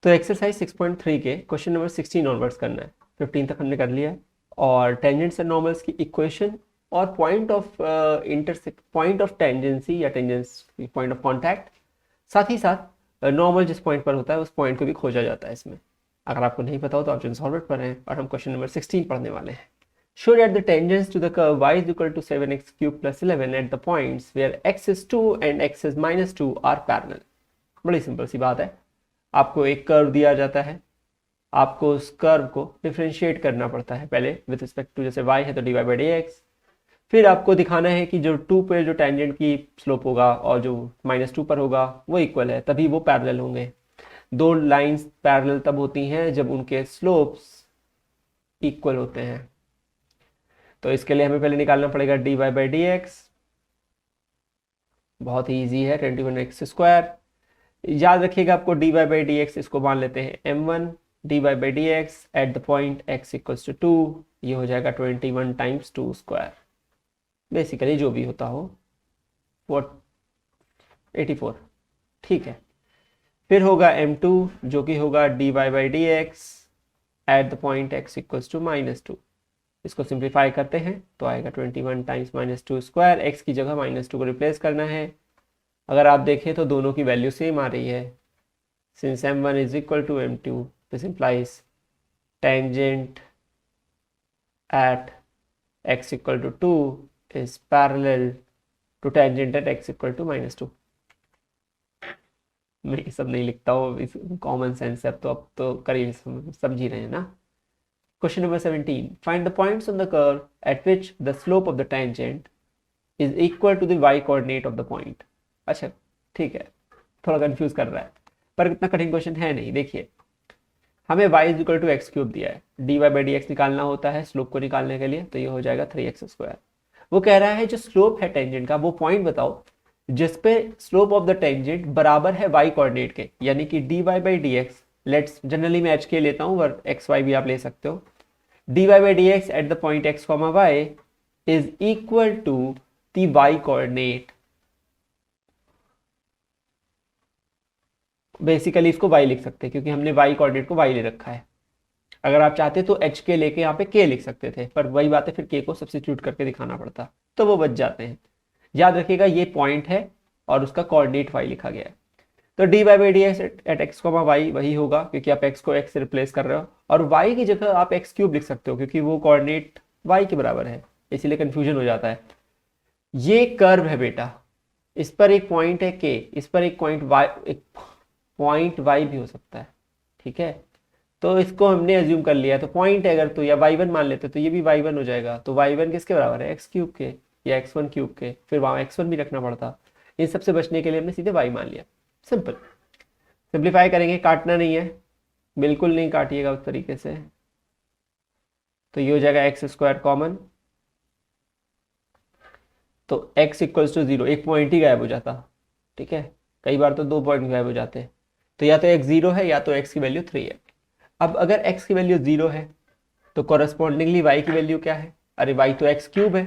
तो एक्सरसाइज 6.3 के question number 16 onwards करना है। 15 तक हमने कर लिया है। और टेंजेंट्स एंड नॉर्मल्स की इक्वेशन और पॉइंट ऑफ टेंजेंसी या टेंजेंस पॉइंट ऑफ कांटेक्ट, साथ ही साथ नॉर्मल जिस पॉइंट पर होता है उस पॉइंट को भी खोजा जाता है इसमें। अगर आपको नहीं पता हो तो आप जो सॉल्व पढ़ रहे हैं, और हम क्वेश्चन नंबर 16 पढ़ने वाले हैं। Show that the tangents to the curve y is equal to 7x cube plus 11 at the points where x is 2 and x is minus 2 are parallel। बड़ी सिंपल सी बात है। आपको एक कर्व दिया जाता है, आपको उस कर्व को डिफ्रेंशिएट करना पड़ता है पहले विद रिस्पेक्ट टू, जैसे y है तो dy बाई डी एक्स। फिर आपको दिखाना है कि जो 2 पे जो टेंजेंट की स्लोप होगा और जो -2 पर होगा वो इक्वल है, तभी वो पैरेलल होंगे। दो लाइंस पैरेलल तब होती हैं जब उनके स्लोप्स इक्वल होते हैं। तो इसके लिए हमें पहले निकालना पड़ेगा dy बाई डी एक्स। बहुत ही ईजी है, 21x स्क्वायर। याद रखिएगा आपको dy बाई डी एक्स, इसको मान लेते हैं m1 dy by d x at the point x equals to 2। ये हो जाएगा 21 टाइम्स 2 स्क्वायर, बेसिकली जो भी होता हो वो 84। ठीक है। फिर होगा m2 जो कि होगा dy by d x at the point x equals to -2। इसको सिंप्लीफाई करते हैं तो आएगा 21 टाइम्स -2 स्क्वायर। x की जगह -2 को रिप्लेस करना है। अगर आप देखें तो दोनों की वैल्यू सेम आ रही है। Since m1 is equal to m2, this implies tangent at x equal to 2 is parallel to tangent at x equal to -2। मैं ये सब नहीं लिखता हूँ, कॉमन सेंस है, अब तो करीब समझ ही रहे हैं ना। Question number 17. Find the points on the curve at which the slope of the tangent is equal to the y coordinate of the point। अच्छा ठीक है, थोड़ा कंफ्यूज कर रहा है पर इतना कठिन क्वेश्चन है नहीं। देखिए, हमें y is equal to x cube दिया है, dy बाई डी एक्स निकालना होता है स्लोप को निकालने के लिए, तो ये हो जाएगा 3x स्क्वायर। वो कह रहा है जो स्लोप है टेंजेंट का वो पॉइंट बताओ जिसपे स्लोप ऑफ द टेंजेंट बराबर है y कोऑर्डिनेट के, यानी कि dy by d x. Let's generally मैं h के लेता हूँ, और एक्स वाई भी आप ले सकते हो। dy by dx at the point x comma y is equal to the y coordinate। Basically इसको y लिख सकते हैं क्योंकि हमने y कोऑर्डिनेट को y ले रखा है। अगर आप चाहते तो h के लेके यहाँ पे k लिख सकते थे, पर वही बात है फिर k को सब्स्टिट्यूट करके दिखाना पड़ता, तो वो बच जाते हैं। याद रखिएगा ये पॉइंट है और उसका कोऑर्डिनेट y लिखा गया है। तो dy by d x at x comma y वही होगा क्योंकि आप x को x से रिप्लेस कर रहे हो, और y की जगह आप x क्यूब लिख सकते हो क्योंकि वो कोऑर्डिनेट y के बराबर है, इसीलिए कंफ्यूजन हो जाता है। ये कर्व है बेटा, इस पर एक पॉइंट है k, इस पर एक पॉइंट y भी हो सकता है। ठीक है, तो इसको हमने एज्यूम कर लिया, तो पॉइंट है अगर तो या y1 मान लेते तो ये भी y1 हो जाएगा। तो y1 किसके बराबर है, x क्यूब के या x1 क्यूब के, फिर वहाँ x1 भी रखना पड़ता। इन सबसे बचने के लिए हमने सीधे y मान लिया। सिंपल। सिंप्लीफाई करेंगे, काटना नहीं है, बिल्कुल नहीं काटिएगा उस तरीके से। तो ये हो जाएगा एक्स स्क्वायर कॉमन, तो x इक्वल्स टू 0, एक पॉइंट ही गायब हो जाता। ठीक है, कई बार तो 2 पॉइंट गायब हो जाते हैं। तो या तो x 0 है या तो x की वैल्यू 3 है। अब अगर x की वैल्यू 0 है तो कॉरस्पॉन्डिंगली y की वैल्यू क्या है, अरे y तो x क्यूब है,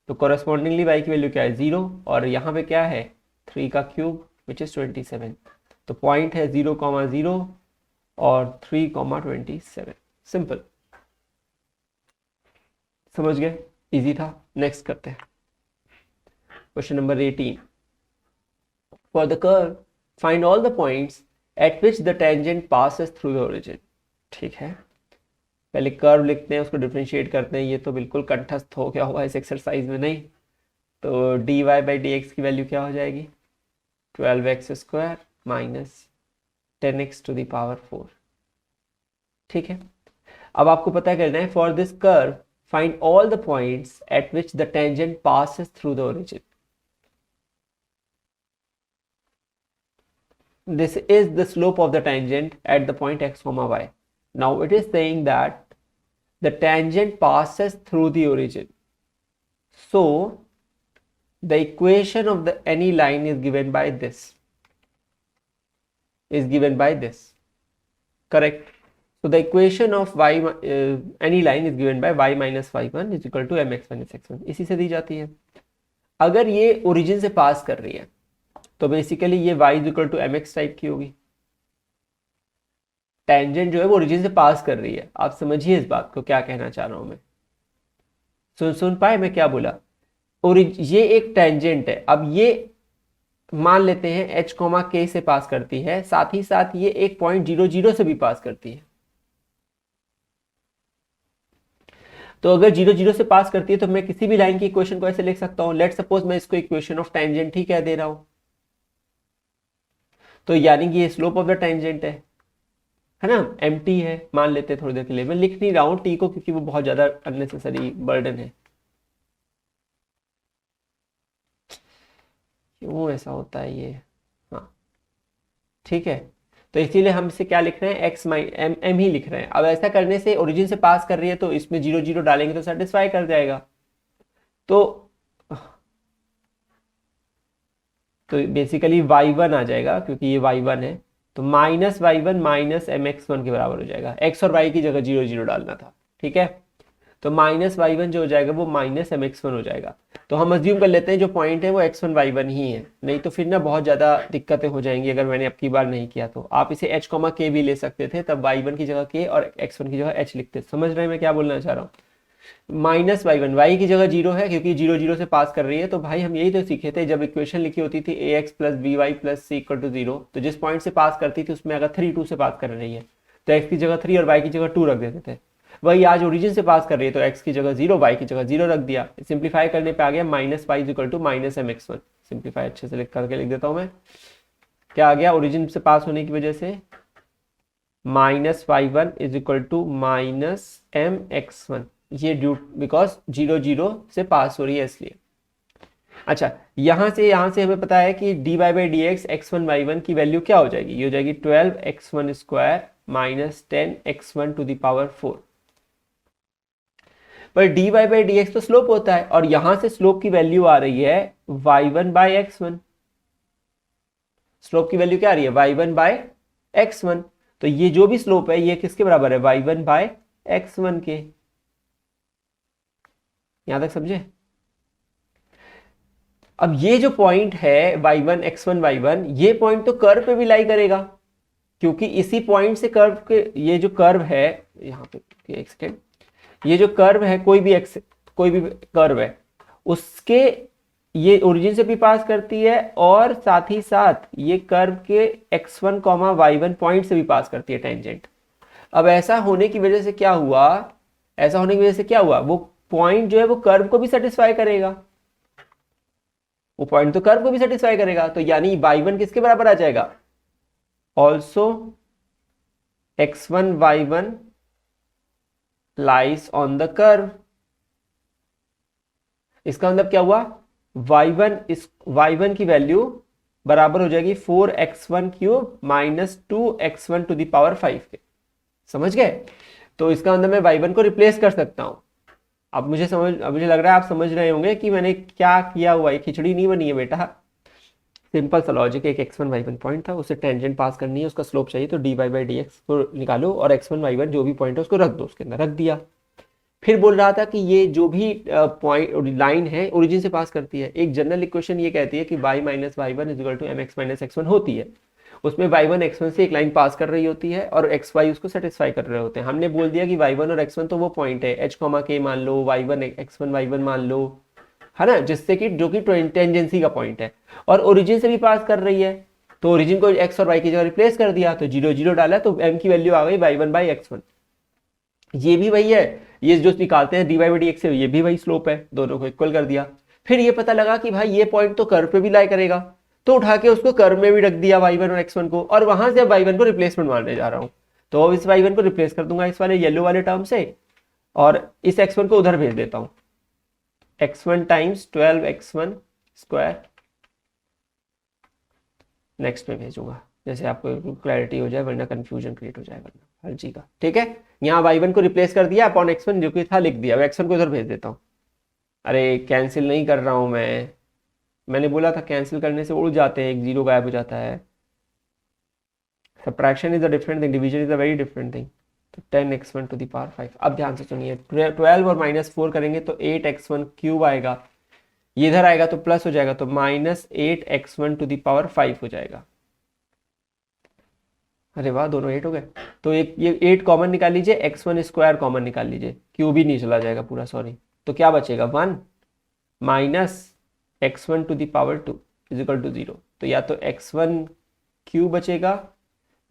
तो कॉरस्पॉन्डिंगली y की वैल्यू क्या है 0, और यहाँ पे क्या है 3 का क्यूब विच इज 27। तो पॉइंट है 0,0 और 3,27। सिंपल, समझ गए, इजी था। नेक्स्ट करते हैं question number 18। For the curve find all the points at which the tangent passes through the origin. ठीक है, पहले कर्व लिखते हैं, उसको डिफ्रेंशिएट करते हैं। ये तो बिल्कुल कंठस्थ हो गया हुआ इस एक्सरसाइज में, नहीं तो dy बाई डी एक्स की वैल्यू क्या हो जाएगी, 12x square minus 10x to the power 4। ठीक है, अब आपको पता करना है for this curve find all the points at which the tangent passes through the origin. This is the slope of the tangent at the point x comma y. Now it is saying that the tangent passes through the origin. So the equation of the any line is given by this. Correct. So the equation of y any line is given by y minus y1 is equal to mx minus x1। इसी से दी जाती है। अगर ये origin से पास कर रही है तो बेसिकली ये y is equal to mx type की होगी। टेंजेंट जो है वो ओरिजिन से पास कर रही है। आप समझिए इस बात को, क्या कहना चाह रहा हूं मैं। सुन पाए मैं क्या बोला? ये एक टेंजेंट है। अब ये मान लेते हैं h कोमा के से पास करती है, साथ ही साथ ये एक पॉइंट 0 0 से भी पास करती है। तो अगर 0 0 से पास करती है तो मैं किसी भी लाइन की इक्वेशन को ऐसे लिख सकता हूं। लेट सपोज मैं इसको इक्वेशन ऑफ टेंजेंट ही कह दे रहा हूं, तो यानी कि ये स्लोप ऑफ द टेंजेंट है ना, एम टी है मान लेते हैं थोड़ी देर के लिए। मैं लिख नहीं रहा हूं टी को क्योंकि वो बहुत ज्यादा अननेसेसरी बर्डन है। क्यों ऐसा होता है ये? हाँ ठीक है, तो इसीलिए हम इसे क्या लिख रहे हैं, एक्स माइ एम एम ही लिख रहे हैं। अब ऐसा करने से ओरिजिन से पास कर रही है तो इसमें 0 0 डालेंगे तो सेटिस्फाई कर जाएगा। तो बेसिकली y1 आ जाएगा क्योंकि ये y1 है, तो minus y1 minus m x one के बराबर हो जाएगा। x और y की जगह 0 0 डालना था, ठीक है। तो माइनस y1 जो हो जाएगा वो माइनस एम एक्स वन हो जाएगा। तो हम अज्यूम कर लेते हैं जो पॉइंट है वो x1 y1 ही है, नहीं तो फिर ना बहुत ज़्यादा दिक्कतें हो जाएंगी अगर मैंने अब की बार नहीं किया तो। आप इसे h कोमा k भी ले सकते थे, तब y1 की जगह k और x1 की जगह h लिखते। समझ रहे हैं मैं क्या बोलना चाह रहा हूँ? माइनस y1 y की जगह 0 है क्योंकि 0 0 से पास कर रही है। तो भाई हम यही तो सीखे थे जब इक्वेशन लिखी होती थी ax plus b y plus c equal to 0, तो जिस पॉइंट से पास करती थी उसमें अगर 3 2 से पास कर रही है तो x की जगह 3 और y की जगह 2 रख देते थे। वही आज ओरिजिन से पास कर रही है तो x की जगह 0 y की जगह 0 रख दिया। सिंप्लीफाई करने पे आ गया minus y equal to minus m x one. Simplify अच्छे से लिख करके लिख देता हूँ मैं, क्या आ गया ओरिजिन से पास होने की वजह से, minus y1 is equal to minus m x one. ये ड्यू बिकॉज 0 0 से पास हो रही है इसलिए। अच्छा, यहां से हमें पता है कि dy by d x x one y one की वैल्यू क्या हो जाएगी, ये हो जाएगी 12x1 square minus 10x1 to the power 4। पर dy बाई डी एक्स तो स्लोप होता है और यहां से स्लोप की वैल्यू आ रही है y1 बाई x1। स्लोप की वैल्यू क्या आ रही है, y1 बाई x1। तो ये जो भी स्लोप है ये किसके बराबर है, y1 बाई x1 के। यहां तक समझे? अब ये जो पॉइंट है y1 x1 y1, ये पॉइंट तो कर्व पे भी लाई करेगा क्योंकि इसी पॉइंट से कर्व के, ये जो कर्व है यहाँ पे एक सेकेंड, ये जो कर्व है कोई भी कर्व है उसके, ये ओरिजिन से भी पास करती है और साथ ही साथ ये कर्व के x1 y1 पॉइंट से भी पास करती है टेंजेंट। अब ऐसा होने की वजह से क्या हुआ, वो पॉइंट जो है वो कर्व को भी सेटिस्फाई करेगा, वो पॉइंट तो कर्व को भी सेटिस्फाई करेगा। तो यानी y1 किसके बराबर आ जाएगा, also x1 y1 lies on the curve. इसका मतलब क्या हुआ, y1 की वैल्यू बराबर हो जाएगी 4x1 cube minus 2x1 to the power 5 के। समझ गए? तो इसका मतलब मैं y1 को रिप्लेस कर सकता हूं। अब मुझे लग रहा है आप समझ रहे होंगे कि मैंने क्या किया हुआ है, खिचड़ी नहीं बनी है बेटा। सिंपल सा लॉजिक, एक x1 y1 पॉइंट था, उसे टेंजेंट पास करनी है, उसका स्लोप चाहिए तो dy बाई डी एक्स को निकालो और x1 y1 जो भी पॉइंट है उसको रख दो, उसके अंदर रख दिया। फिर बोल रहा था कि ये जो भी पॉइंट लाइन है ओरिजिन से पास करती है। एक जनरल इक्वेशन ये कहती है कि y minus y one is equal to m x minus x one होती है, उसमें y1 x1 से एक लाइन पास कर रही होती है और xy उसको सेटिस्फाई कर रहे होते हैं। हमने बोल दिया कि y1 और x1 तो वो पॉइंट है, h k मान लो, y1 x1 y1 मान लो, है ना, जिससे कि जो कि टेंजेंसी का पॉइंट है और ओरिजिन से भी पास कर रही है। तो ओरिजिन को x और y की जगह रिप्लेस कर दिया तो 0 0 डाला तो m की वैल्यू आ गई y1 बाई x1। ये भी वही है, ये जो निकालते हैं dy बाई डी एक्स से, ये भी वही स्लोप है, दोनों को इक्वल कर दिया। फिर ये पता लगा कि भाई ये पॉइंट तो कर्व पे भी लाई करेगा, तो उठा के उसको कर्व में भी रख दिया y1 और x1 को, और वहां से अब y1 को रिप्लेसमेंट मारने जा रहा हूं। तो अब इस y1 को रिप्लेस कर दूंगा इस वाले येलो वाले टर्म से और इस x1 को उधर भेज देता हूं, x1 times 12x1 square next में भेजूंगा, जैसे आपको क्लैरिटी हो जाए, वरना कंफ्यूजन क्रिएट हो जाए वरना हर चीज का। ठीक है, यहाँ y1 को रिप्लेस कर दिया अपॉन x1 जो कि था लिख दिया, अब x1 को उधर भेज देता हूँ। अरे कैंसिल नहीं कर रहा हूं मैंने बोला था कैंसिल करने से उड़ जाते हैं, एक जीरो गायब हो जाता है। Subtraction is a different thing, division is a very different thing. तो 10x1 टू द पावर 5। अब ध्यान से सुनिए, 12 और -4 करेंगे तो 8x1 क्यूब आएगा, ये इधर आएगा तो प्लस हो जाएगा तो -8x1 टू द पावर 5 हो जाएगा। अरे वाह, दोनों 8 हो गए। तो एक ये 8 कॉमन निकाल लीजिए, x1 स्क्वायर कॉमन निकाल लीजिए, क्यूब ही नहीं चला जाएगा पूरा, सॉरी। तो क्या बचेगा 1 minus x1 to the power 2 is equal to 0। तो या तो x1 क्यूब बचेगा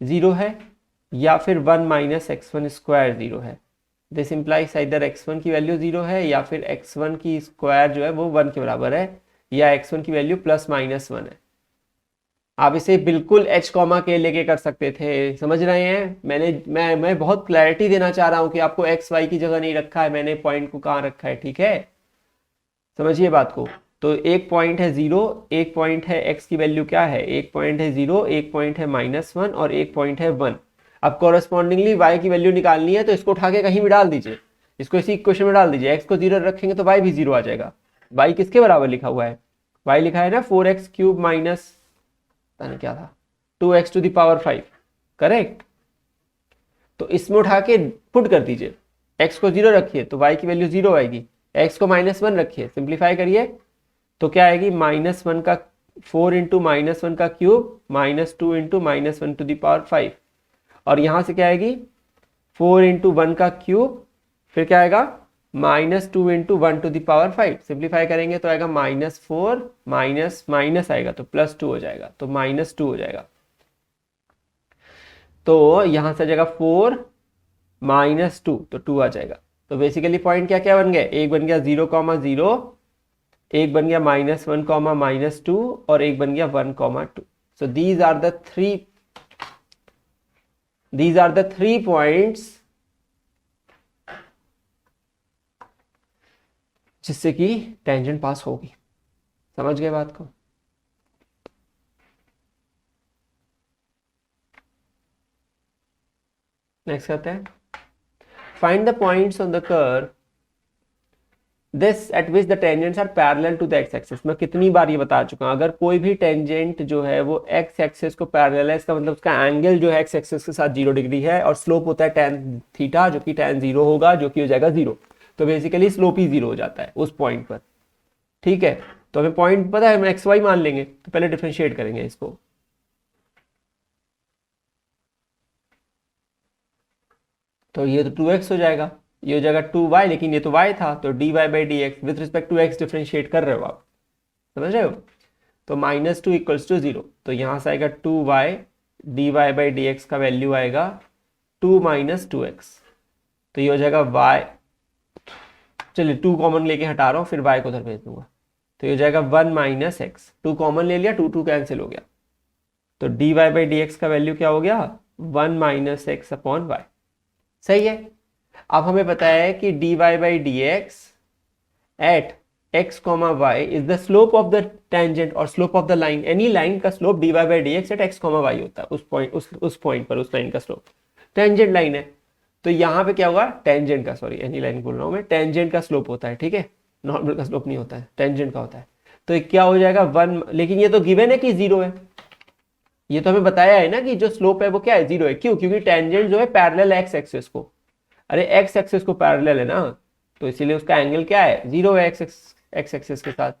0 है, या फिर 1 माइनस x1 स्क्वायर 0 है। दिस इम्प्लाइज इधर x1 की वैल्यू 0 है या फिर x1 की स्क्वायर जो है वो 1 के बराबर है, या x1 की वैल्यू प्लस माइनस 1 है। आप इसे बिल्कुल h कॉमा के लेके कर सकते थे, समझ रहे हैं। मैं बहुत क्लैरिटी देना चाह रहा हूं कि आपको x y की जगह नहीं रखा है, मैंने पॉइंट को कहाँ रखा है, ठीक है, समझिए बात को। तो एक पॉइंट है 0, एक पॉइंट है x की वैल्यू क्या है, एक पॉइंट है 0, एक पॉइंट है -1 और एक पॉइंट है 1। अब कॉरेस्पॉन्डिंगली y की वैल्यू निकालनी है, तो इसको उठा के कहीं भी डाल दीजिए, इसको इसी इक्वेशन में डाल दीजिए। x को 0 रखेंगे तो y भी 0 आ जाएगा। y किसके बराबर लिखा हुआ है, y लिखा है ना 4x क्यूब माइनस पता नहीं क्या था 2x to the power 5, correct. तो इसमें उठा के पुट कर दीजिए, x को 0 रखिए तो y की वैल्यू 0 आएगी, x को -1 रखिए, सिंप्लीफाई करिए तो क्या आएगी, -1 का 4 इंटू -1 का cube -2 into -1 to the power 5, और यहां से क्या आएगी 4 इंटू 1 का क्यूब, फिर क्या आएगा -2 into 1 to the power 5। Simplify करेंगे तो आएगा -4 माइनस माइनस आएगा तो +2 हो जाएगा, तो -2 हो जाएगा। तो यहां से आ जाएगा 4 -2 तो 2 आ जाएगा। तो बेसिकली पॉइंट क्या क्या बन गए, एक बन गया 0,0, एक बन गया -1, -2 और एक बन गया 1,2। So these are the three points जिससे कि टेंजेंट पास होगी। समझ गए बात को। नेक्स्ट करते हैं, find the points on the curve this at which the tangents are parallel to the x axis. मैं कितनी बार ये बता चुका हूं, अगर कोई भी टेंजेंट जो है वो एक्स एक्सिस को पैरेलल है, इसका मतलब उसका एंगल जो है एक्स एक्सिस के साथ 0 डिग्री है, और स्लोप होता है tan थीटा, जो कि tan 0 होगा, जो कि हो जाएगा 0। तो बेसिकली स्लोप ही 0 हो जाता है उस पॉइंट पर, ठीक है। तो हमें पॉइंट पता है, हम एक्स वाई मान लेंगे, तो पहले डिफरेंशिएट करेंगे इसको। तो ये तो 2x हो जाएगा, ये हो जाएगा 2y, लेकिन ये तो y था, तो dy/dx with respect to x differentiate कर रहे हो आप, समझ रहे हो। तो -2 इक्वल्स टू 0, तो यहां से आएगा 2y, dy/dx का वैल्यू आएगा 2 - 2x, तो ये हो जाएगा y। चलिए 2 कॉमन लेके हटा रहा हूँ, फिर y को उधर भेज दूंगा, तो ये हो जाएगा 1 - x। 2 कॉमन ले लिया, 2 कैंसिल हो गया, तो dy/dx का वैल्यू क्या हो गया 1 - x अपॉन y। सही है। अब हमें पता है कि dy/dx at x, y is the slope of the tangent और slope of the line. Any line का slope dy/dx at x, y होता है, उस पॉइंट पर उस लाइन का स्लोप। टेंजेंट लाइन है, तो यहां पे क्या होगा, टेंजेंट का, सॉरी एनी लाइन बोल रहा हूं मैं, टेंजेंट का स्लोप होता है, ठीक है, नॉर्मल का स्लोप नहीं होता है, टेंजेंट का होता है। तो क्या हो जाएगा 1, लेकिन ये तो गिवन है कि 0 है, ये तो हमें बताया है ना कि जो स्लोप है वो क्या है, 0 है। क्यों, क्योंकि टेंजेंट जो है पैरेलल है एक्स एक्सिस को, अरे एक्स एक्सिस को पैरेलल है ना, तो इसीलिए उसका एंगल क्या है 0 है एक्स एक्सिस के साथ।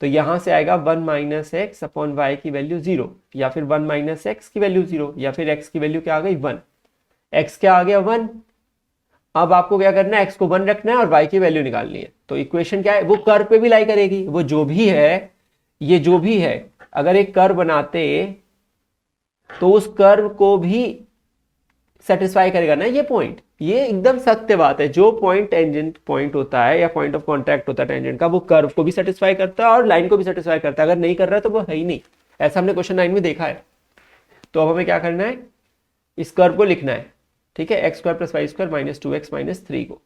तो यहां से आएगा 1 - x अपॉन y की वैल्यू 0, या फिर 1 - x की वैल्यू 0, या फिर x की वैल्यू क्या आ गई 1, x क्या आ गया 1। अब आपको क्या करना है, x को 1 रखना है और y की वैल्यू निकालनी है। तो इक्वेशन क्या है, वो कर्व पे भी लाई करेगी, वो जो भी है, ये जो भी है, अगर एक कर्व बनाते तो उस कर्व को भी सेटिस्फाई करेगा ना ये पॉइंट। ये एकदम सत्य बात है, जो पॉइंट टेंजेंट पॉइंट होता है या पॉइंट ऑफ कांटेक्ट होता है टेंजेंट का, वो कर्व को भी सेटिस्फाई करता है और लाइन को भी सेटिस्फाई करता है। अगर नहीं कर रहा है तो वो है ही नहीं, ऐसा हमने क्वेश्चन 9 में देखा है। तो अब हमें क्या करना है, इस कर्व को लिखना है, ठीक है, x² + y² - 2x - 3 को,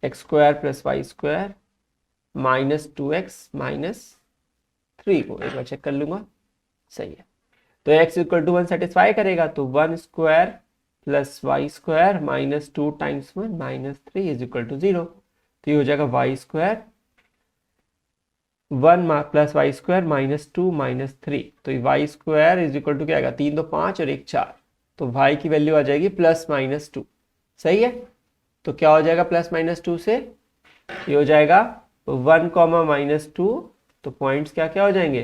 x² + y² - 2x - 3 को एक बार चेक कर लूंगा, सही है। तो x = 1 सेटिस्फाई करेगा, तो 1² + y² - 2 × 1 - 3 = 0। तो ये हो जाएगा y² 1 + y² - 2 - 3, तो y² = क्या आएगा 3 2 5 और 1 4, तो y की वैल्यू आ जाएगी +-2। सही है। तो क्या हो जाएगा +-2 से, ये हो जाएगा 1, -2, तो पॉइंट्स क्या क्या हो जाएंगे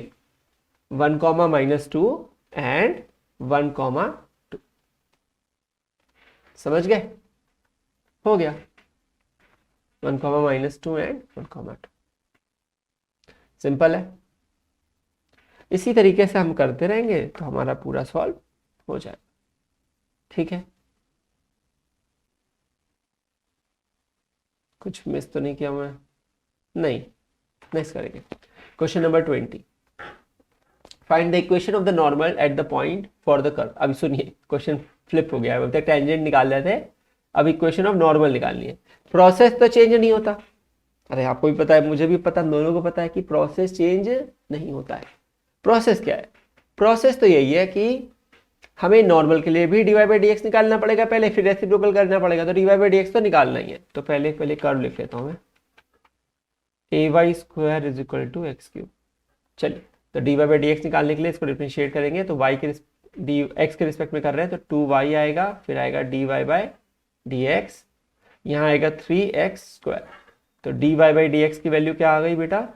1, -2 एंड 1,2। समझ गए? हो गया 1,-2 एंड 1,2। सिंपल है। इसी तरीके से हम करते रहेंगे तो हमारा पूरा सॉल्व हो जाएगा। ठीक है, कुछ मिस तो नहीं किया मैं? नहीं। नेक्स्ट करेंगे question number 20। Find the equation of the normal at the point for the curve. अभी सुनिए, क्वेश्चन फ्लिप हो गया है। अभी तक टेंजेंट निकाल रहे थे, अब इक्वेशन ऑफ नॉर्मल निकालनी है। प्रोसेस तो चेंज नहीं होता। अरे आपको भी पता है, मुझे भी पता, दोनों को पता है कि प्रोसेस चेंज नहीं होता है। प्रोसेस क्या है? प्रोसेस तो यही है कि हमें नॉर्मल के लिए भी dy बाई डी एक्स निकालना पड़ेगा पहले, फिर रेसिप्रोकल करना पड़ेगा, तो dy बाई डी एक्स तो निकालना ही है। तो पहले कर्व लिख लेता हूं मैं, ay² is equal to x cube. चलिए, तो dy बाई डी एक्स निकालने के लिए इसको डिफरेंशिएट करेंगे, तो y के x के रिस्पेक्ट में कर रहे हैं तो 2y आएगा, फिर आएगा dy बाई डी एक्स, यहाँ आएगा 3x²। तो dy बाई डी एक्स की वैल्यू क्या आ गई बेटा?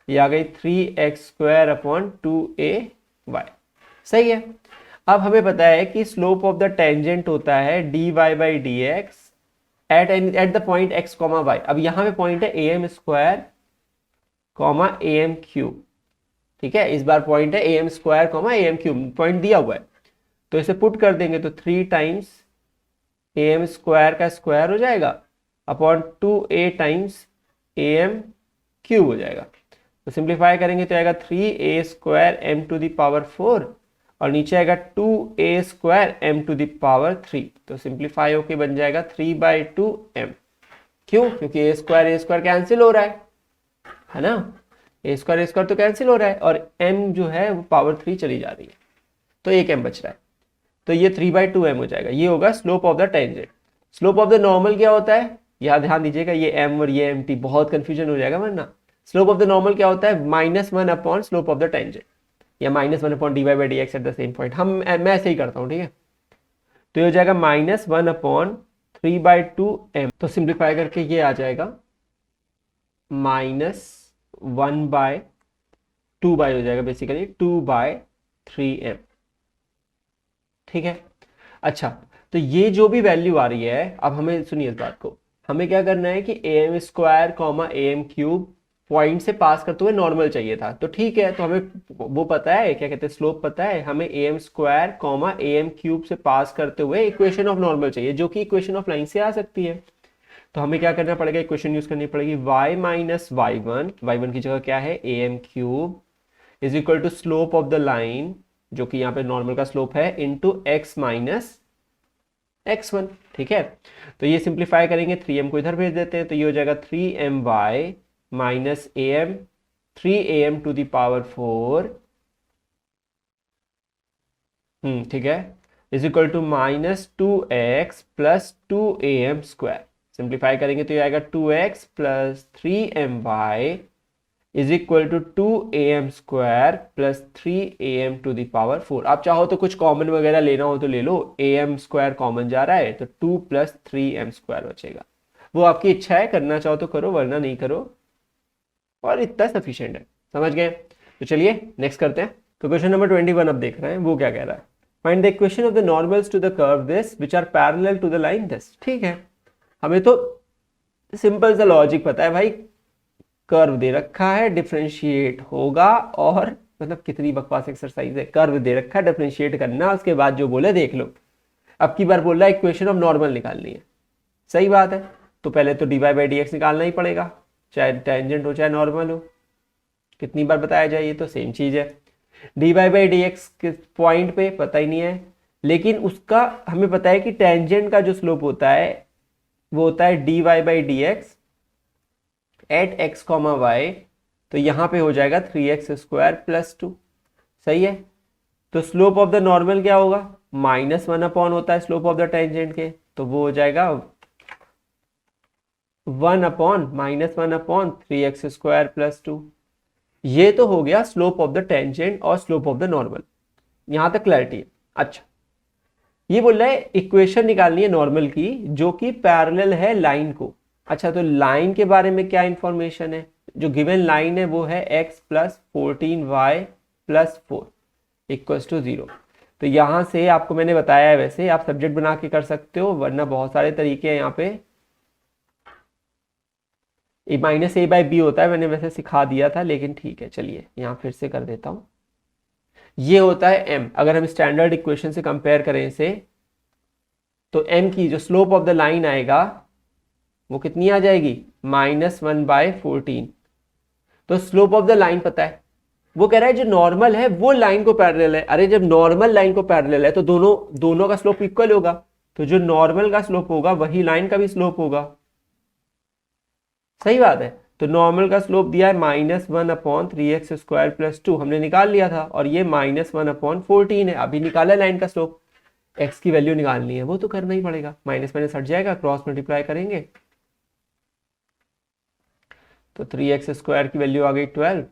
ये आ गई 3x² अपॉन 2ay। सही है। अब हमें पता है कि स्लोप ऑफ द टेंजेंट होता है dy by d x at the point x, y। अब यहाँ पे पॉइंट है am² am³। ठीक है, इस बार पॉइंट है am² am³, पॉइंट दिया हुआ है, तो इसे पुट कर देंगे तो 3 टाइम्स am² का स्क्वायर हो जाएगा अपॉन 2a टाइम्स am³ हो जाएगा। तो सिंप्लीफाई करेंगे तो आएगा 3a² m⁴ और नीचे आएगा 2a² m⁴। तो सिंप्लीफाई होके बन जाएगा 3/2m। क्यों? क्योंकि a² कैंसिल हो रहा है ना, a² तो कैंसिल हो रहा है और m जो है वो पावर 3 चली जा रही है, तो 1m बच रहा है, तो ये 3/2m हो जाएगा। ये होगा slope of the tangent. Slope of the normal क्या होता है? यहाँ ध्यान दीजिएगा, ये m और ये mt बहुत कंफ्यूजन हो जाएगा वरना। स्लोप ऑफ द नॉर्मल क्या होता है? -1 upon slope of the tangent, या -1 upon dy by d x at the same point. मैं ऐसे ही करता हूँ, ठीक है। तो ये हो जाएगा -1 अपॉन 3/2m। तो सिंप्लीफाई करके ये आ जाएगा -1/2 हो जाएगा, बेसिकली 2/3m। ठीक है। अच्छा, तो ये जो भी वैल्यू आ रही है, अब हमें सुनिए इस बात को, हमें क्या करना है कि am² am³ पॉइंट से पास करते हुए नॉर्मल चाहिए था। तो ठीक है, तो हमें वो पता है, क्या कहते हैं, स्लोप पता है। हमें am² am³ से पास करते हुए इक्वेशन ऑफ नॉर्मल चाहिए, जो कि इक्वेशन ऑफ लाइन से आ सकती है। तो हमें क्या करना पड़ेगा? इक्वेशन यूज करनी पड़ेगी, y माइनस y1 की जगह क्या है? am³ is equal to slope of the line, जो कि यहाँ पे नॉर्मल का स्लोप है, इंटू x माइनस x1। ठीक है, तो ये सिंप्लीफाई करेंगे, 3m को इधर भेज देते हैं, तो ये हो जाएगा 3my माइनस am 3am⁴। ठीक है, is equal to -2x plus 2am²। Simplify करेंगे तो ये आएगा 2x plus 3my is equal to 2am² plus 3am⁴। आप चाहो तो कुछ कॉमन वगैरह लेना हो तो ले लो, am² कॉमन जा रहा है तो 2 प्लस 3m² बचेगा। वो आपकी इच्छा है, करना चाहो तो करो वरना नहीं करो, और इतना सफिशिएंट है। समझ गए? तो चलिए नेक्स्ट करते हैं। तो क्वेश्चन नंबर 21 अब देख रहे हैं, वो क्या कह रहा है? Find the equation of the normals to the curve this which are parallel to the line this. ठीक है, हमें तो सिंपल सा लॉजिक पता है भाई, कर्व दे रखा है, डिफरेंशिएट होगा, और मतलब कितनी बकवास एक्सरसाइज है, कर्व दे रखा है, डिफरेंशिएट करना, उसके बाद जो बोले देख लो। अब की बार बोल रहा है इक्वेशन ऑफ नॉर्मल निकालनी है। सही बात है, तो पहले तो dy बाई डी एक्स निकालना ही पड़ेगा, चाहे टेंजेंट हो चाहे नॉर्मल हो। कितनी बार बताया जाए, ये तो सेम चीज है। dy बाई डी एक्स किस पॉइंट पे पता ही नहीं है, लेकिन उसका हमें पता है कि टेंजेंट का जो स्लोप होता है वो होता है dy by d x at x, y। तो यहां पे हो जाएगा 3x² प्लस 2। सही है, तो स्लोप ऑफ द नॉर्मल क्या होगा? -1 अपॉन होता है स्लोप ऑफ द टेंजेंट के, तो वो हो जाएगा 1 अपॉन -1/3x² प्लस 2। ये तो हो गया स्लोप ऑफ द टेंजेंट और स्लोप ऑफ द नॉर्मल, यहां तक क्लैरिटी है। अच्छा, ये बोल रहा है इक्वेशन निकालनी है नॉर्मल की जो कि पैरेलल है लाइन को। अच्छा, तो लाइन के बारे में क्या इंफॉर्मेशन है? जो गिवन लाइन है वो है x plus 14y plus 4। Equals to 0। तो यहाँ से आपको मैंने बताया है, वैसे आप सब्जेक्ट बना के कर सकते हो, वरना बहुत सारे तरीके हैं यहाँ पे। माइनस ए बाई बी होता है, मैंने वैसे सिखा दिया था, लेकिन ठीक है चलिए यहाँ फिर से कर देता हूँ। ये होता है m। अगर हम स्टैंडर्ड इक्वेशन से कंपेयर करें इसे, तो m की जो स्लोप ऑफ द लाइन आएगा वो कितनी आ जाएगी, -1/14। तो स्लोप ऑफ द लाइन पता है, वो कह रहा है जो नॉर्मल है वो लाइन को पैरेलल है। अरे जब नॉर्मल लाइन को पैरेलल है तो दोनों का स्लोप इक्वल होगा, तो जो नॉर्मल का स्लोप होगा वही लाइन का भी स्लोप होगा। सही बात है। तो नॉर्मल का स्लोप दिया है -1/3x² + 2, हमने निकाल लिया था, और ये -1/14 है। अभी निकाला लाइन का स्लोप, x की वैल्यू निकालनी है, वो तो करना ही पड़ेगा, माइनस माइनस हट जाएगा, क्रॉस मल्टीप्लाई करेंगे तो 3x² की वैल्यू आ गई 12।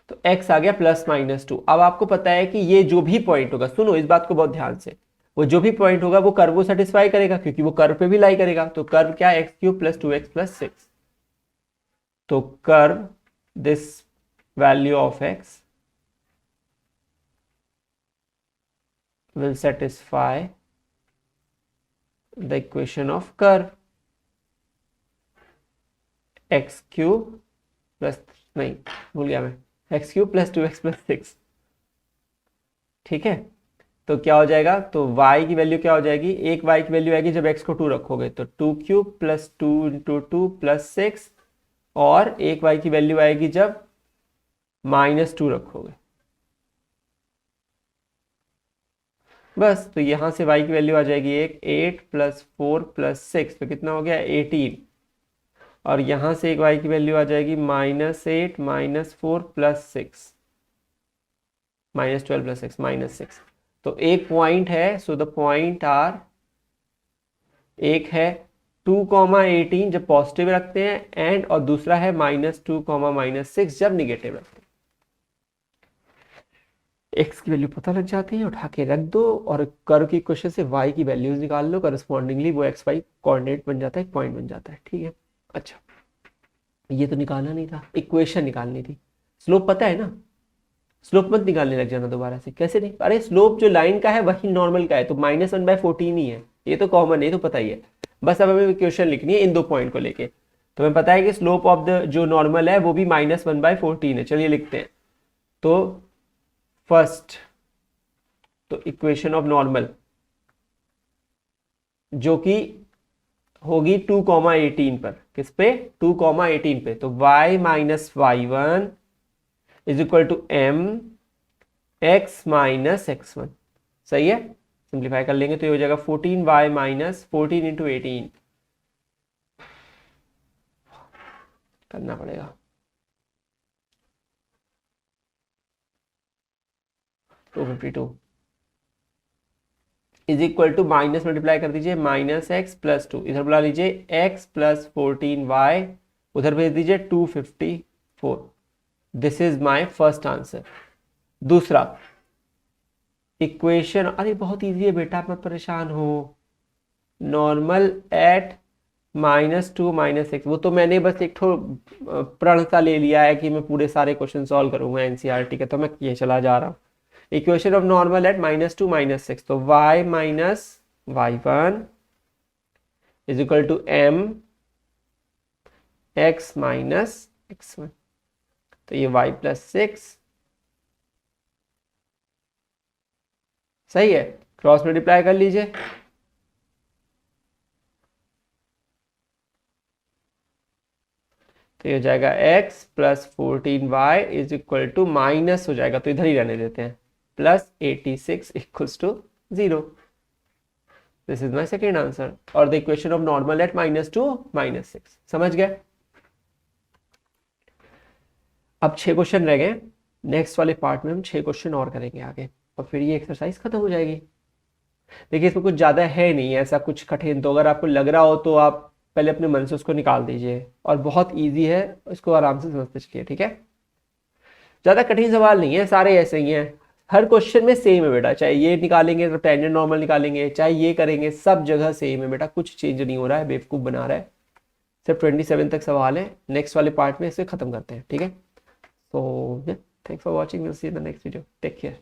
तो x आ गया +-2। अब आपको पता है कि ये जो भी पॉइंट होगा, सुनो इस बात को बहुत ध्यान से, वो जो भी पॉइंट होगा वो कर्व को सेटिस्फाई करेगा, क्योंकि वो कर्व पे भी लाई करेगा। तो कर्व क्या है, x³ + 2x + 6। तो curve this value of x will satisfy the equation of curve x³ plus, नहीं भूल गया मैं, x³ + 2x + 6। ठीक है, तो क्या हो जाएगा, तो y की वैल्यू क्या हो जाएगी, एक y की वैल्यू आएगी जब x को 2 रखोगे, तो 2³ + 2 × 2 + 6, और एक y की वैल्यू आएगी जब -2 रखोगे। बस, तो यहां से y की वैल्यू आ जाएगी 8 + 4 + 6, तो कितना हो गया 18। और यहां से एक y की वैल्यू आ जाएगी -8 - 4 + 6, -12 + 6 -6। तो एक पॉइंट है, सो द पॉइंट आर, एक है 2,18 जब पॉजिटिव रखते हैं एंड, और दूसरा है -2, -6 जब निगेटिव रखते हैं। एक्स की वैल्यू पता लग जाती है, उठा के रख दो, और कर्व की इक्वेशन से y की वैल्यूज निकाल लो, करस्पॉन्डिंगली वो एक्स वाई कोऑर्डिनेट बन जाता है, पॉइंट बन जाता है। ठीक है, अच्छा ये तो निकालना नहीं था, इक्वेशन निकालनी थी। स्लोप पता है ना, स्लोप मत निकालने लग जाना दोबारा से, कैसे नहीं, अरे स्लोप जो लाइन का है वही नॉर्मल का है, तो -1/14 ही है, ये तो कॉमन है, ये तो पता ही है। बस अब हमें इक्वेशन लिखनी है इन दो पॉइंट को लेके। तो हमें पता है कि स्लोप ऑफ द जो नॉर्मल है वो भी -1/14 है। चलिए लिखते हैं। तो फर्स्ट, तो इक्वेशन ऑफ नॉर्मल जो कि होगी 2,18 पर, किस पे, 2,18 पे, तो y - y1 = m x - x1। सही है, सिंप्लीफाई कर लेंगे तो ये हो जाएगा 14y - 14 × 18, करना पड़ेगा 252 = माइनस मल्टीप्लाई कर दीजिए -x + 2, इधर बुला लीजिए x + 14y, उधर भेज दीजिए 254। This is my first answer. दूसरा इक्वेशन, अरे बहुत इजी है बेटा, आप मत परेशान हो। नॉर्मल एट -2 - x, वो तो मैंने बस एक थोड़ा प्रण सा ले लिया है कि मैं पूरे सारे क्वेश्चन सॉल्व करूंगा एनसीईआरटी के, तो मैं ये चला जा रहा हूँ। Equation of normal at -2 - x, तो y - y1 = m x - x1, तो ये y + 6, सही है, क्रॉस मल्टीप्लाई कर लीजिए, तो ये हो जाएगा x + 14y = माइनस हो जाएगा, तो इधर ही रहने देते हैं, +86 = 0। This is my second answer, और the equation of normal at -2 - 6। समझ गए। अब 6 क्वेश्चन रह गए, नेक्स्ट वाले पार्ट में हम 6 क्वेश्चन और करेंगे आगे, और फिर ये एक्सरसाइज खत्म हो जाएगी। देखिए इसमें कुछ ज़्यादा है नहीं है ऐसा कुछ कठिन, तो अगर आपको लग रहा हो तो आप पहले अपने मन से उसको निकाल दीजिए, और बहुत इजी है, इसको आराम से समझते चलिए। ठीक है, ज़्यादा कठिन सवाल नहीं है, सारे ऐसे ही हैं, हर क्वेश्चन में सेम है बेटा, चाहे ये निकालेंगे तो टेंजेंट नॉर्मल निकालेंगे, चाहे ये करेंगे, सब जगह सेम है बेटा, कुछ चेंज नहीं हो रहा है, बेवकूफ़ बना रहा है। सिर्फ 27 तक सवाल है, नेक्स्ट वाले पार्ट में इसे खत्म करते हैं। ठीक है। So yeah, thanks for watching. We'll see you in the next video. Take care.